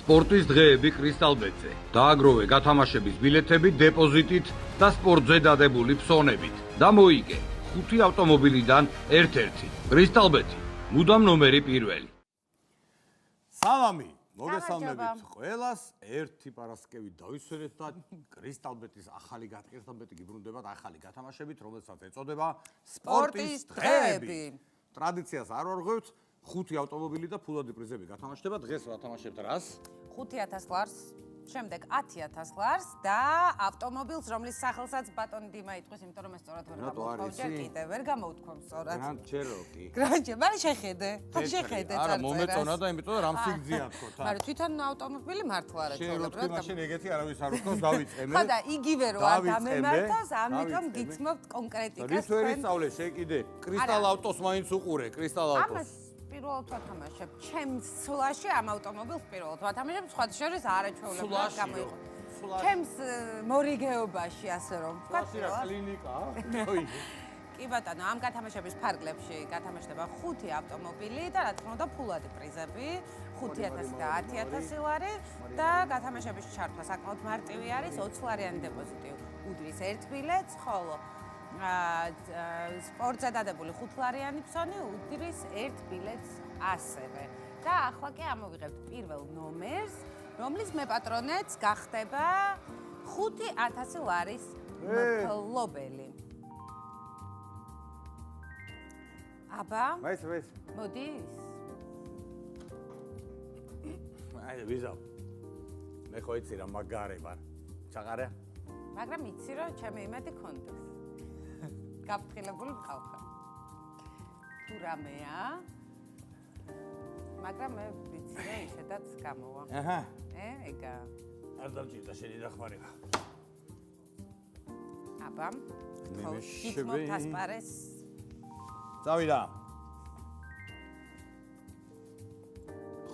სპორტის დღეები კრისტალბეტზე. დააგროვე გათამაშების ბილეთები დეპოზიტით და სპორტზე დადებული ფსონებით და მოიგე 5 ავტომობილიდან ერთ-ერთი. კრისტალბეტი, მუდამ ნომერი პირველი. სალამი, მოგესალმებით ყველას. ერთი პარასკევი დავისვენეთ და კრისტალბეტის კრისტალბეტი გიბრუნდებათ ახალი გათამაშებით, რომელსაც ეწოდება სპორტის დღეები. ტრადიციას არ ვარღვევთ. 5 ავტომობილი და ფულადი პრიზები გათამაშდება. დღეს ვათამაშებთ რას? 5,000 ლარს, შემდეგ 10,000 ლარს და ავტომობილს, რომლის სახელსაც ბატონი დიმა იტყვის, იმიტომ რომ ეს სწორად ვერ გამოვთქვამჯერ კიდე, ვერ გამოვთქვამ სწორად. Grand Cherokee. მაგრამ შეხედე, შეხედე არა, მომეწონა და იმიტომ რომ რამ სიგძია თქო თან. მაგრამ თვითონ ავტომობილი მართლა არა ჩვეულებრივად. შენ მაშინ ეგეთი არავის არ უქოს დავიწემე. ხო და იგივე რო არ დამემართოს, ამიტომ გიცნობთ კონკრეტიკას. რის ვერ ისწავლე შე კიდე? კრისტალ ავტოს მაინც უყურე, კრისტალ ავტოს. პირველად ვათამაშებ. ჩემს სულაში ამ ავტომობილს პირველად ვათამაშებ, სხვა შორის არაჩვეულებრივად გამოიყო. ჩემს მორიგეობაში, ასე რომ ვთქვა. სულაში კლინიკა? კი ბატონო, ამ გათამაშების ფარგლებში გათამაშდება 5 ავტომობილი და რა თქმა უნდა ფულადი პრიზები, 5,000 და 10,000 ლარი და გათამაშების ჩართვა საკმაოდ მარტივი არის, 20 ლარიანი დეპოზიტი უდრის ერთ ბილეთს, ხოლო სპორტზე დადებული 5 ლარიანი ფსონი უდრის ერთ ბილეთს ასევე. და ახლა კი ამოვიღებთ პირველ ნომერს, რომლის მეპატრონეც გახდება 5,000 ლარის მფლობელი. აბა? მაიც. მოდის? აი, ვიზავ. მე ხო იცი რა მაგარი ვარ. ჩაყარია? მაგრამ იცი რომ ჩემი იმედი კონდეს. გაფრთხილებული მყავხარ. თუ რამეა? მაგრამ მე ვიცი რომ ისედაც გამოვა. აჰა. ეგა. არ დავჭირდა შენი დახმარება. აბა. მე გითმობთ ასპარეს. წავიდა.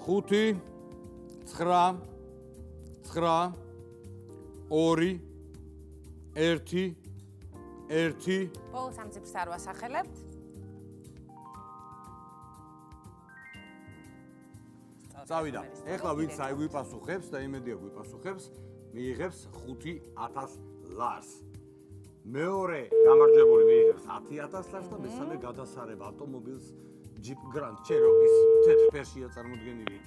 5 9 9 2 1 1 ბოლოს ამ ციფრს არ ვასახელებთ. წავიდა. ეხლა ვინც აი გვიპასუხებს და იმედია გვიპასუხებს, მიიღებს 5,000 ლარს. მეორე გამარჯვებული მიიღებს 10,000 ლარს და მესამე გადასარევ ავტომობილს Jeep Grand Cherokee-ის თეთრ ფერშია წარმოდგენილი.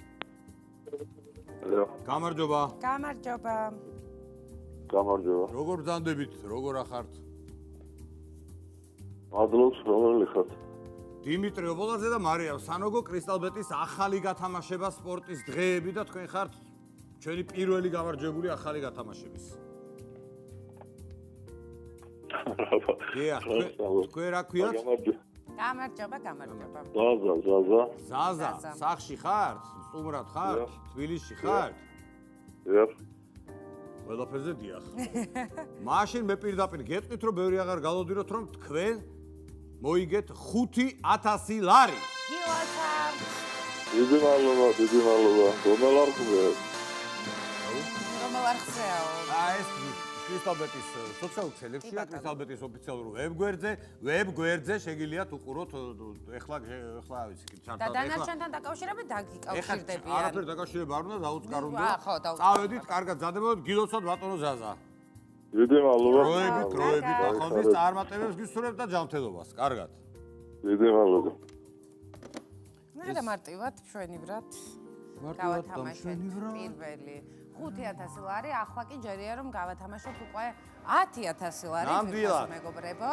გამარჯობა. გამარჯობა. გამარჯობა. როგორ ბრძანდებით? როგორ ახართ? მადლობს, რომელი ხართ? დიმიტრი ობოლაძე და მარია სანოგო კრისტალბეტის ახალი გათამაშება სპორტის დღეები და თქვენ ხართ ჩვენი პირველი გამარჯვებული ახალი გათამაშების. თქვენ რა ქვიათ? გამარჯობა. ზაზა, სახში ხართ? სტუმრად ხართ? თბილისში ხართ? ყველაფერზე დიახ. მაშინ მე პირდაპირ გეტყვით რომ ბევრი აღარ galodიროთ რომ თქვენ მოიგეთ 5,000 ლარი. დიდი მადლობა. რომელ არხზეა? ეს კრისტალბეტის სოციალურ ქსელებში, კრისტალბეტის ოფიციალურ ვებ-გვერდზე შეგიძლიათ უყუროთ ეხლა ვიცი კი ჩარტა. და დანარჩენთან დაკავშირებით დაგიკავშირდებიან. არაფერ დაკავშირება არ უნდა დაუწყარუნდეთ. ხო, წავედით, კარგად ზადებოდეთ, გილოცავთ ბატონო ზაზა. დიდი მადლობა. დროებით ახალდის წარმატებებს გისურვებთ და ჯანმრთელობას. კარგად. დიდი მადლობა. მე მარტივად ჩვენივრად გავათამაშეთ პირველი 5,000 ლარი, ახლა კი ჯერია რომ გავათამაშოთ უკვე 10,000 ლარი, მეგობრებო.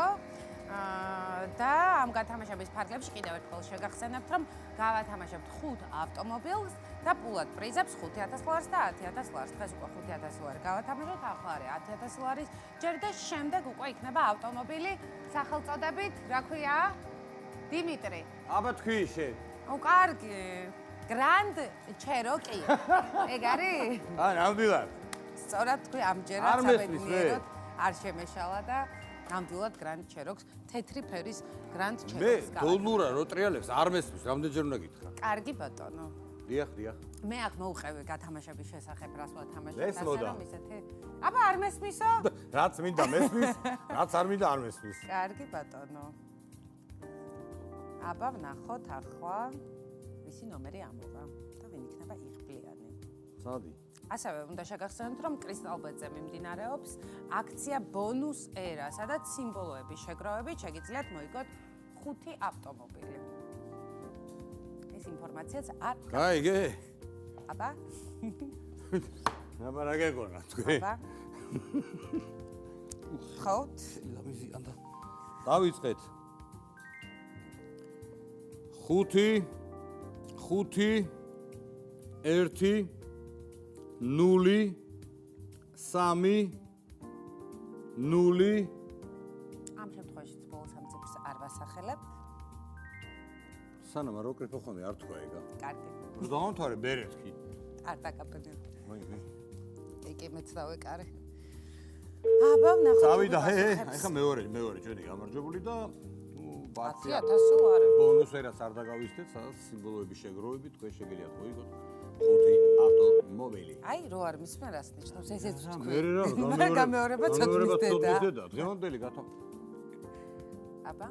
და ამ გათამაშების ფარგლებში კიდევ ერთხელ შეგახსენებთ, რომ გავათამაშებთ 5 ავტომობილს და პულად პრიზებს 5,000 ლარს და 10,000 ლარს. დღეს უკვე 5,000 ლარი გავათამაშოთ, ახლა არის 10,000 ლარის ჯერ და შემდეგ უკვე იქნება ავტომობილი სახელწოდებით, რა ქვია? დიმიტრი. აბა თქვი შენ. კარგი. Grand Cherokee. ეგ არის? ნამდვილად. სწორად თქვი ამჯერად საბედნიეროდ არ შემეშალა და ნამდვილად Grand Cherokee, თეთრი ფერის Grand Cherokee. მე დოლურა რო ტრიალებს არ მესმის, რამდენჯერ უნდა გითხრა? კარგი ბატონო. დიახ. მე აქ მოუყევი გათამაშების შესახებ, რას ვათამაშებ, ესმოდა. აბა არ მესმისო? რაც მინდა მესმის, რაც არ მინდა არ მესმის. კარგი ბატონო. აბა ვნახოთ ახლა ვისი ნომერი ამოვა და ვინ იქნება იღბლიანი. სადი. ასევე უნდა შეგახსენოთ, რომ კრისტალბეტზე მიმდინარეობს აქცია ბონუს ერა, სადაც სიმბოლოების შეგროვებით შეგიძლიათ მოიგოთ 5 ავტომობილი. ეს ინფორმაციაც არ გაიგე? აბა? აბა რა გეკონა თქვი? აბა? ხოთ? ლამიზიანდა. დავიწყეთ. 5 1 0 3 0 ამ შემთხვევაში ბოლოს ამ ციფრს არ ვასახელებ. სანამ არ ვაკრიფო ხოლმე არ თქვა ეგა. კარგი. დავამთავრე ბერეთქი. არ დაკაპებია. მაინე. კი მეც დავეკარე. აბა ვნახოთ. წავიდა, ეხა მეორე ჩვენი გამარჯვებული და 10,000 უარი. ბონუს ერას არ დაგავისდეთ, სადაც სიმბოლოების შეგროვებით თქვენ შეგიძლიათ მოიგოთ 5 ავტომობილი. აი რო არ მისმენ რას ნიშნავს ესეც თქვი. მე რა გამეორება ცოტნის დედა. დღევანდელი გათამაშების აბა?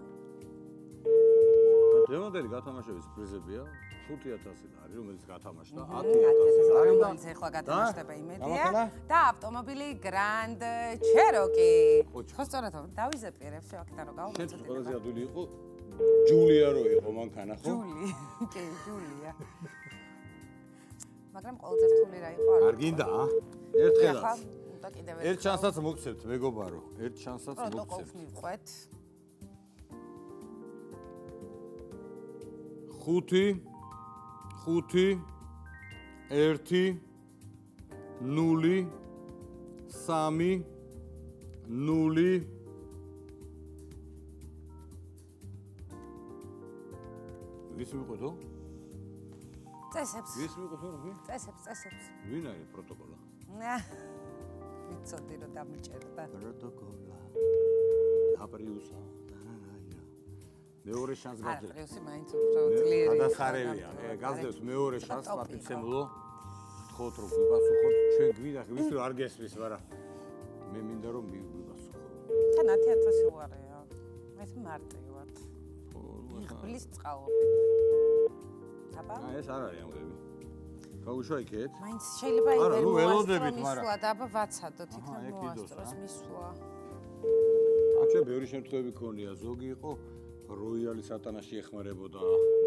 დღევანდელი გათამაშების პრიზებია 5,000 არის, რომელიც გათამაშდა 10,000 10,000 არის და რომელიც ახლა გათამაშდება იმედია გამახალა? და ავტომობილი Grand Cherokee. ხო სწორად დავიზეპირებ აქედან რომ შენ გავუწოდებ. ყველაზე ადვილი იყო ჯულია რო იყო მანქანა, ხო? ჯული. კი, ჯულია. მაგრამ ყველაზე რთული რა იყო? არ გინდა? ერთხელაც. ახლა უნდა კიდევ ერთ შანსსაც მოგცემთ, მეგობარო. ერთ შანსსაც პროტოკოლს მოგცემთ. მივყვეთ. 5 1 0 3 0 ვის მიყვეთო? წესებს. ვის მიყვეთო რა? წესებს. ვინ არის პროტოკოლა? ვიცოდი რომ დამიჭერდა. პროტოკოლა. აპრიუსა. მეორე შანსს არა, გავძლევთ. პრიუსი მაინც უფრო ძლიერი. გადასარევია. გავძლევთ მეორე შანსს პატიცემულო. გთხოვთ რომ ვიპასუხოთ. ჩვენ გვინდა ვის რომ არ გესმის, მაგრამ მე მინდა რომ ვიპასუხო. თან 10,000 უარია. ეს მარტივად. იხბლის წყალობით. აბა? ეს არ არის ამბები. გავუშვა იქეთ? მაინც შეიძლება არა, ნუ ველოდებით, ველოდებით, მაგრამ მისვლა და აბა ვაცადოთ იქნებ ეგ დიდოს, მოასწროს რა. მისვლა. აქ შე ბევრი შემთხვევები ქონია. ზოგი იყო როიალი სატანაში ეხმარებოდა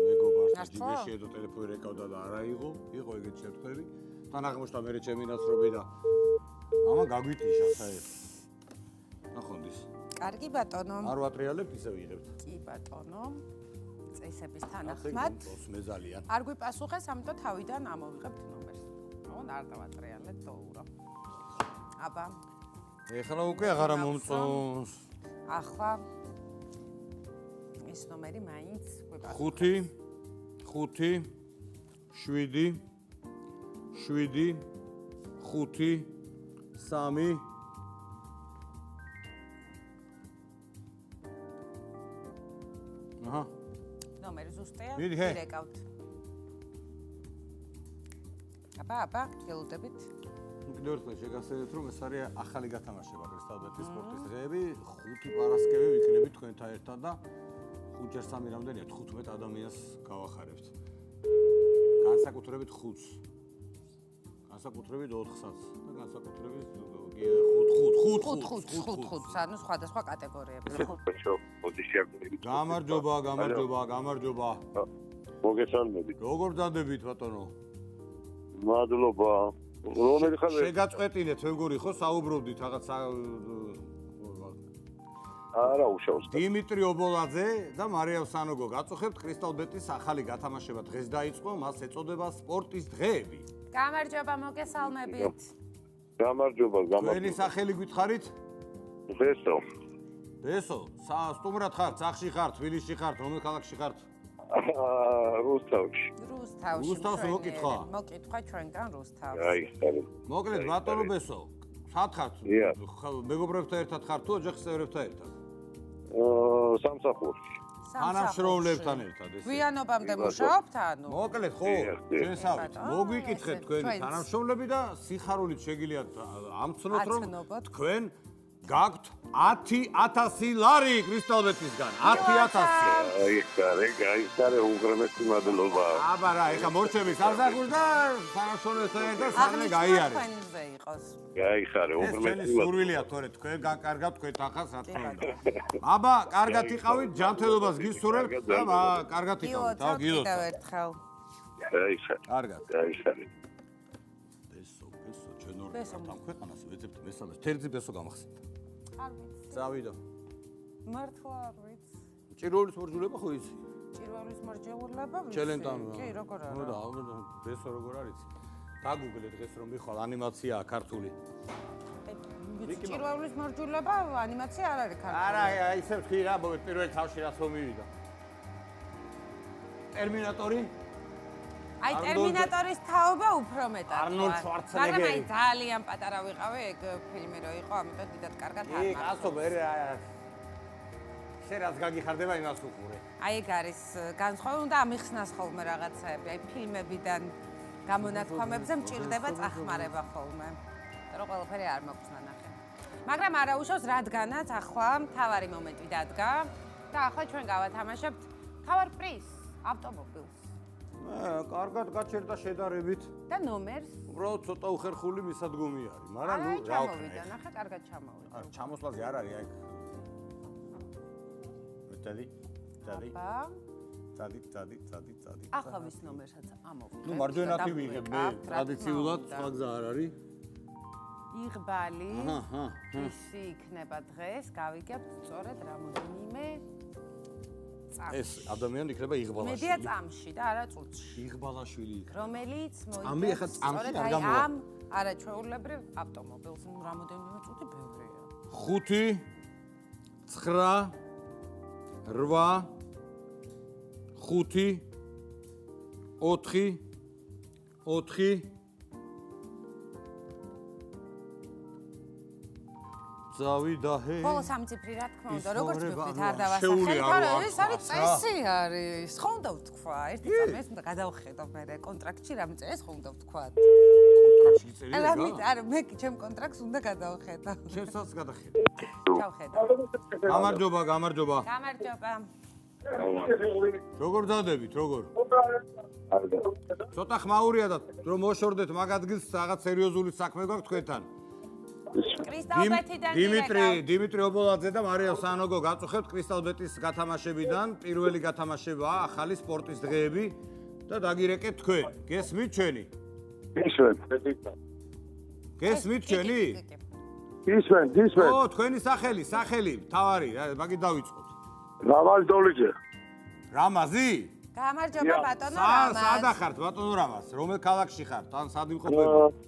მეგობარს და ნახო? ჯიბეში ედო ტელეფონი რეკავდა და არა იყო ეგეთი შემთხვევები. თან აღმოჩნდა მე ჩემი ნაცრობი და ამან გაგვიტიშა საერთოდ. ნახონდის. კარგი ბატონო. არ ვატრიალებთ, ისე ვიღებთ. კი ბატონო. წესების ასე თანახმად გონდოს მეზალიან. არ გვიპასუხეს, ამიტომ თავიდან ამოვიღებთ ნომერს. ოღონდ არ დავატრიალეთ დოურო. აბა, ეხლა უკვე აღარა მომწონს. ახლა ეს ნომერი მაინც გვიპასუხეს. 5 7 7 5 3 აჰა ნომერი ზუსტია? მიდი, ჰე. ვირეკავთ. აბა, ველოდებით. კიდევ ერთხელ შეგახსენებთ რომ ეს არის ახალი გათამაშება კრისტალბეტის სპორტის დღეები 5 პარასკევი ვიქნებით თქვენთან ერთად და 5-ჯერ 3 რამდენია 15 ადამიანს გავახარებთ განსაკუთრებით 5-ს განსაკუთრებით 4-საც და განსაკუთრებით 5, ანუ სხვადასხვა კატეგორიებზე. გამარჯობა მოგესალმებით. როგორ დადებით ბატონო მადლობა. რომელი ხალხი? შეგაწყვეტინეთ როგორი ხო საუბრობდით რაღაც არა უშავს. დიმიტრი ობოლაძე და მარიამ სანოგო გაწუხებთ კრისტალბეტის ახალი გათამაშება დღეს დაიწყო, მას ეწოდება სპორტის დღეები. გამარჯობა, მოგესალმებით. გამარჯობა. თქვენი სახელი გითხარით? ბესო. ბესო, სტუმრად ხართ, სახში ხართ, თბილისში ხართ, რომელ ქალაქში ხართ? რუსთავში. რუსთავში მოკითხვა? მოკითხვა ჩვენგან რუსთავში. აი, ხალხი. მოკლედ ბატონო ბესო, სად ხართ? ია. მეგობრებთან ერთად ხართ თუ ოჯახის წევრებთან ერთად? სამსახურში. თანამშრომლებთან ერთად ესე. გვიანობამდე მუშაობთ, ანუ? მოკლედ ხო, ჩვენსავით მოგვიკითხეთ თქვენი თანამშრომლები და სიხარულით შეგიძლიათ ამცნოთ რომ აცნობოთ. თქვენ გაქვთ 10,000 ლარი კრისტალბეტისგან. 10,000. გაიხარე უღრმესი მადლობა. აბა რა, ეხა მორჩები სამსახურს და სანაშრომელთან ერთად სამე გაიარეთ. თქვენზე იყოს. გაიხარე ეს უღრმესი ჩვენი სურვილია თორე თქვენ გაკარგავთ თქვენ ახალს რა თქმა უნდა. აბა, კარგად იყავით, ჯანმრთელობას გისურვებთ და კარგად იყავით. და გილოთ. კიდევ ერთხელ. გაიხარე. კარგად. გაიხარე. ბესო, ჩვენ ორ ამ ქვეყანას ვეძებთ მესამეს. თერძი ბესო გამახსენთ. წავიდო. მართლა არ ვიცი. ჭირვეულის მორჯულება ხო იცი? ჭირვეულის მორჯულება ვიცი. ჩელენტამ. კი, როგორ არა. ნუ და ალბათ ბესო როგორ არის? დაგუგლე დღეს რომ მიხვალ ანიმაციაა ქართული. ჭირვეულის მორჯულება ანიმაცია არ არის ქართული. არა, ისე ვთქვი რა, პირველ თავში რას მომივიდა. ტერმინატორი? აი ტერმინატორის თაობა უფრო მეტად. არნოლდ შვარცენეგერი. მაგრამ აი ძალიან პატარა ვიყავი ეგ ფილმი რო იყო, ამიტომ დიდად კარგად არ კი, კაცო, მე შენ რაც გაგიხარდება იმას უყურე. აი ეგ არის განსხვავებული, უნდა ამიხსნას ხოლმე რაღაცაები, აი ფილმებიდან გამონათქვამებზე მჭირდება წახმარება ხოლმე. რომ ყველაფერი არ მაქვს ნანახი. მაგრამ არა უშავს, რადგანაც ახლა მთავარი მომენტი დადგა და ახლა ჩვენ გავათამაშებთ მთავარ პრიზს, ავტომობილს. კარგად გაჩერდა შედარებით. და ნომერს? უბრალოდ ცოტა უხერხული მისადგომი არის, მაგრამ ნუ რა ჩამოვიდა, ნახე, კარგად ჩამოვიდა. არა, ჩამოსვლაზე არ არის აი. წადი. ახლა ვის ნომერსაც ამოვიღებ? ნუ მარჯვენათი ვიღებ მე, ტრადიციულად სხვა გზა არ არის. იღბალი. ისი იქნება დღეს, გავიგებთ სწორედ რამოდენიმე წამში. ეს ადამიანი იქნება იღბალაშვილი. მედია წამში და არა წუთში. იღბალაშვილი იქნება. რომელიც მოიგებს წამი ახლა წამში არ სწორედ გამოვა. ამ არაჩვეულებრივ ავტომობილს, რამოდენიმე წუთი ბევრია. 5 9 8 5 4 4 წავიდა ჰე. ბოლო სამი ციფრი რა თქმა უნდა, ის როგორც ხორება, ვიფრით ანუ არ დავასახელებ, შეუძლია არა, რომ ეს არის წესი არის. ხო უნდა ვთქვა, ერთი წამი ეს უნდა გადავხედო მე კონტრაქტში რამე წესი ხო უნდა ვთქვა. კონტრაქტში წერია რა? არა, მე კი ჩემ კონტრაქტს უნდა გადავხედო. ჩემსაც გადახედე. ჩავხედო. გამარჯობა. გამარჯობა. როგორ დადებით, როგორ? ცოტა ხმაურია და რომ მოშორდეთ მაგ ადგილს რაღაც სერიოზული საქმე გვაქვს თქვენთან. კრისტალბეტიდან დიმიტრი ობოლაძე და მარია სანოგო გაწუხებთ კრისტალბეტის გათამაშებიდან. პირველი გათამაშებაა ახალი სპორტის დღეები და დაგირეკეთ თქვენ. გესმით ჩვენი? გესმით ჩვენი? ისმენ. ო, თქვენი სახელი, თავარი, მაგი დავიწყოთ. რამაზ დოლიჯე. რამაზი? გამარჯობა ბატონო რამაზ. სად ახართ ბატონო რამაზ? რომელ ქალაქში ხართ? ან სად იმყოფებოდ?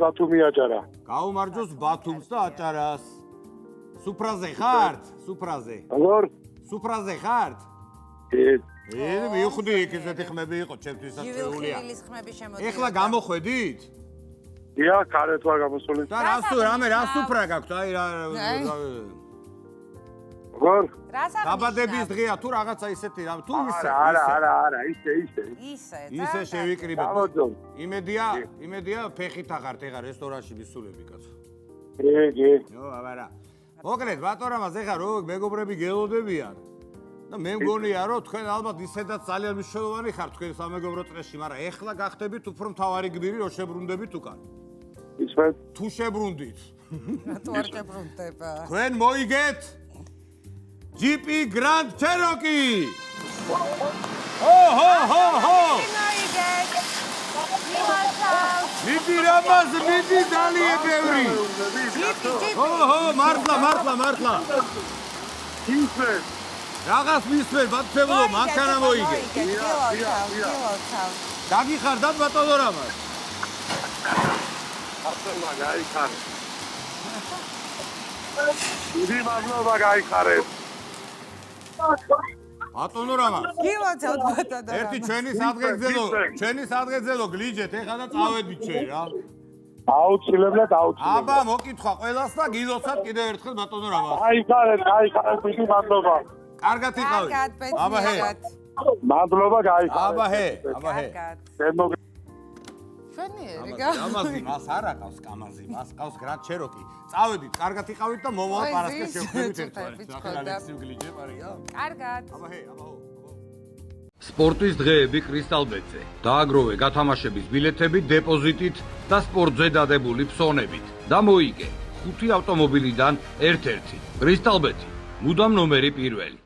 ბათუმი აჭარა. გაუმარჯოს ბათუმს და აჭარას. სუფრაზე ხართ? როგორ? სუფრაზე ხართ? კი. მივხვდი იქ ესეთი ხმები იყო ჩემთვისაც შეუულია. ჯივილის ხმები შემოდიოდა. ეხლა გამოხედით? დია, კარეთ ვარ გამოსული. და რა სუფრა გაქვთ? აი რა როგორ? დაბადების დღეა თუ რაღაცა ისეთი რა თუ ისე. არა, ისე. ისე შევიკრიბებ. გამოძო. იმედია ფეხით აღართ ეხა რესტორანში მისულები კაცო. კი. ნო, აბარა. მოკლედ ბატონამას ეხა რო მეგობრები გელოდებიან. და მე მგონია რომ თქვენ ალბათ ისედაც ძალიან მნიშვნელოვანი ხართ თქვენ სამეგობრო წრეში, მაგრამ ეხლა გახდებით უფრო მთავარი გმირი რო შებრუნდებით უკან. ისმენ. თუ შებრუნდით. თუ არ შებრუნდება. თქვენ მოიგეთ GP Grand Cherokee. ჰო. მიდი რამაზ, მიდი დალიე ბევრი. ჰო, მართლა. ისმენ. რაღაც მისმენ ბატონო, მანქანა მოიგე. დაგიხარდათ ბატონო რამაზ. ახლა გაიხარე. დიდი მადლობა გაიხარეთ. ბატონო რამაზ. გილოცავთ ბატონო. ერთი ჩვენი სადგეძელო გლიჯეთ ეხლა და წავედით ჩვენ რა. აუცილებლად. აბა მოკითხვა ყველას და გილოცავთ კიდევ ერთხელ ბატონო რამაზ. გაიხარეთ, დიდი მადლობა. კარგად იყავით. აბა ჰე. მადლობა გაიხარეთ. აბა ჰე. კარგად. ჩვენიერი კამაზი მას არ აყავს კამაზი, მას ყავს Grand Cherokee. წავედით, კარგად იყავით და მომავალ პარასკევს შევხვდებით ერთმანეთს. ნახე ალექსი გლიჯეპარია. კარგად. აბა. სპორტის დღეები კრისტალბეტზე. დააგროვე გათამაშების ბილეთები დეპოზიტით და სპორტზე დადებული ფსონებით და მოიგე 5 ავტომობილიდან ერთ-ერთი. კრისტალბეტი, მუდამ ნომერი პირველი.